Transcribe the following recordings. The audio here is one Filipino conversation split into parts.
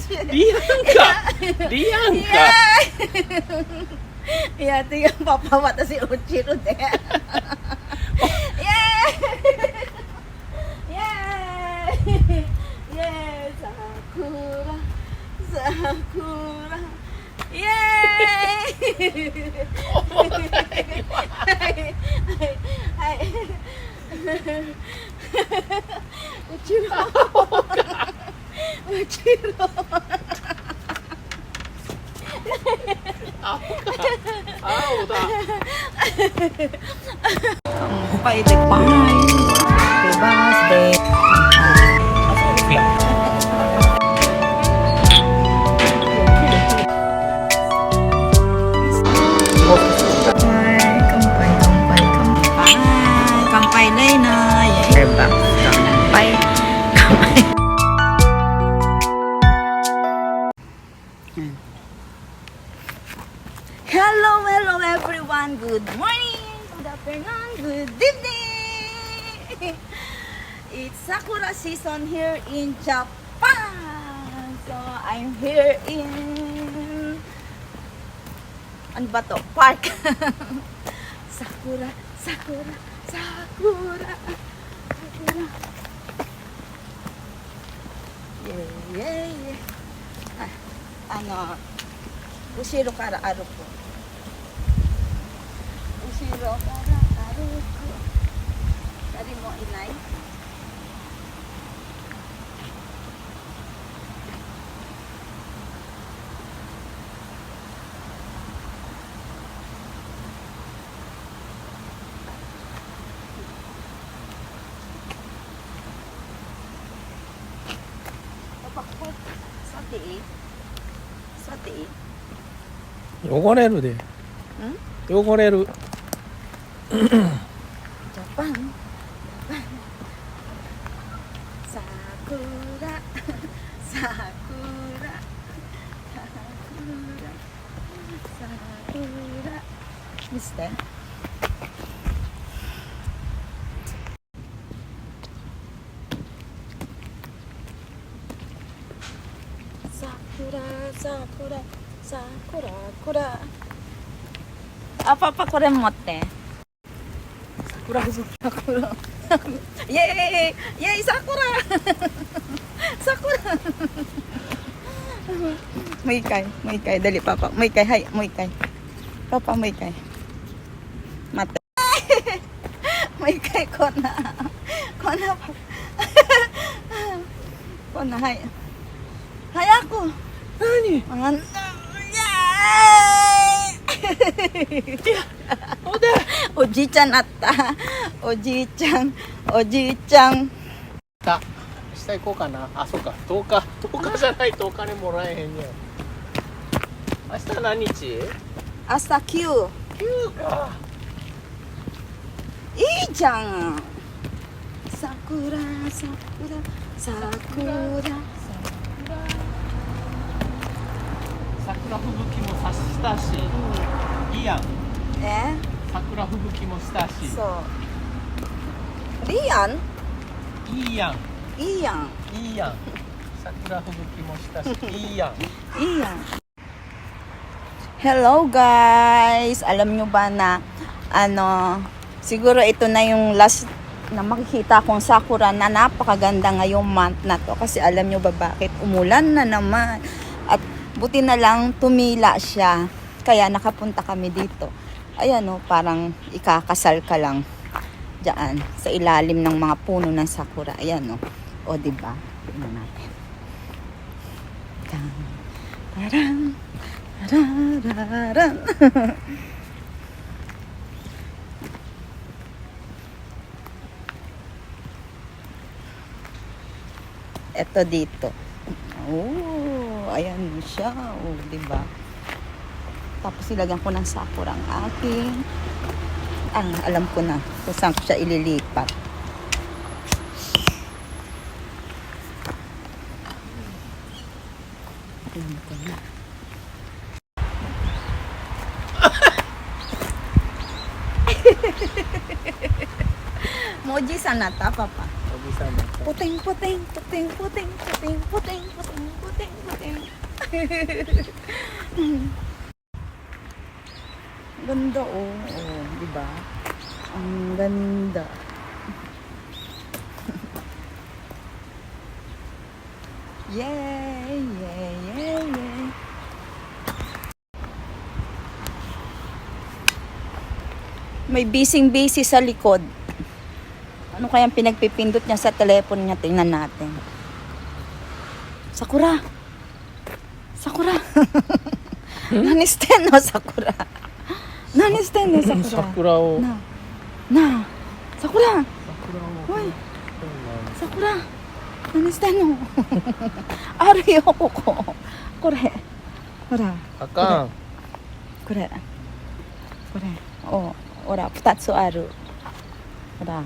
Dianca. Iya, ito yung papawata si Uchiro de. Yay! Yay! Yay! Sakura! Sakura! Yay! Ay! Uchiro! Uchiro! Pwede pa. Happy birthday. Kampay na. Kampay. Hello everyone. Good morning, good afternoon, good evening. It's Sakura season here in Japan. So I'm here in ano ba to? Park. Sakura. Yeah. Ushiro kara aruko. Ushiro kara aruko. Dari mo inay. Sati. 汚れるで。汚れる。Japan. Sakura. Mister? Sakura. Apaこれ持って。桜吹雪。Sakura. Yay! Sakura! Sakura! もう一回。Dali, Papa. もう一回。はい、もう一回。Papa, もう一回。待って。もう一回、こんな、こんな、はい。早く。何？おじいちゃんなった。おじいちゃん。明日行こうかな。あ、そうか。10日じゃないとお金もらえへんねん。明日何日？朝9。9か。いいじゃん。桜。桜吹雪もさしたし、いいやん。桜吹雪もしたし。そう。いいやん。桜吹雪もしたし、いいやん。Hello guys! Alam nyo ba na siguro ito na yung last na makikita kong sakura na napakaganda ngayong month na to. Kasi alam nyo ba bakit? Umulan na naman. At buti na lang tumila siya. Kaya nakapunta kami dito. Ayan parang ikakasal ka lang diyan sa ilalim ng mga puno ng sakura. Ayan o diba? Tingnan natin. Tarang. Ito dito. Ayan siya. Diba? Tapos ilagyan ko ng sakura ang aking. Alam ko na kung saan ko siya ililipat. Alam ko na. Moji sana ta, Papa. Moji sana ta. Puting. Ganda oh. Oh, di ba? Ang ganda. Yay, yay, yay, yay. May busy sa likod. Ano kayang pinagpipindot niya sa telepono niya? Tingnan natin. Sakura. Sakura. Nanisten no, Sakura. Nanisten no, Sakura. 桜を Na. Sakura. 桜を Hoy. Sakura. Nanisten no. Aru yo, koko. Kore. Hora. あかんこれこれおほら2つあるほら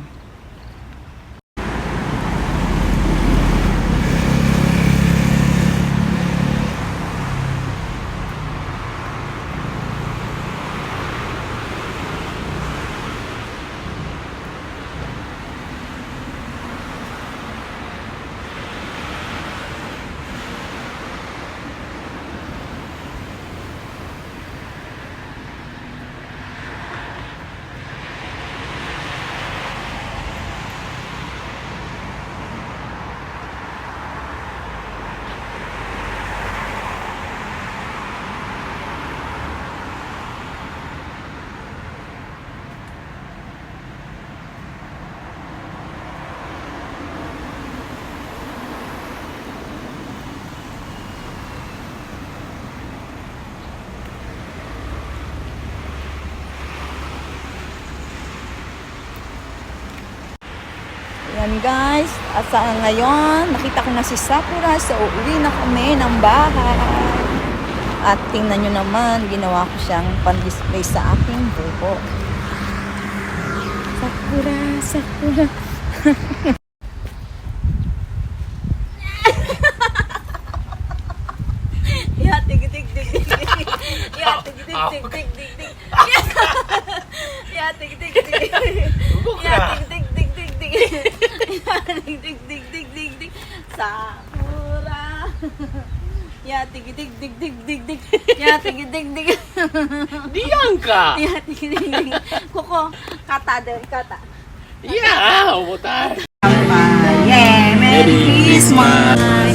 Yan guys, at sa ngayon, nakita ko na si Sakura, so uuwi na kami ng bahay. At tingnan nyo naman, ginawa ko siyang pan-display sa aking buho. Sakura, Sakura. Ya, tig tig tig tig. Ya, tig tig tig tig tig tig. Ya, tig tig tig. Ya, tig tig tig tig tig. Ya, tig tig tig tig tig tig. Sakura. Ya, tig tig tig tig tig tig. Ya, tig tig tig. Diyan ka! Ya, tig tig tig. Koko, kata din, kata. Yeah! 重たい Yeah, Merry Christmas!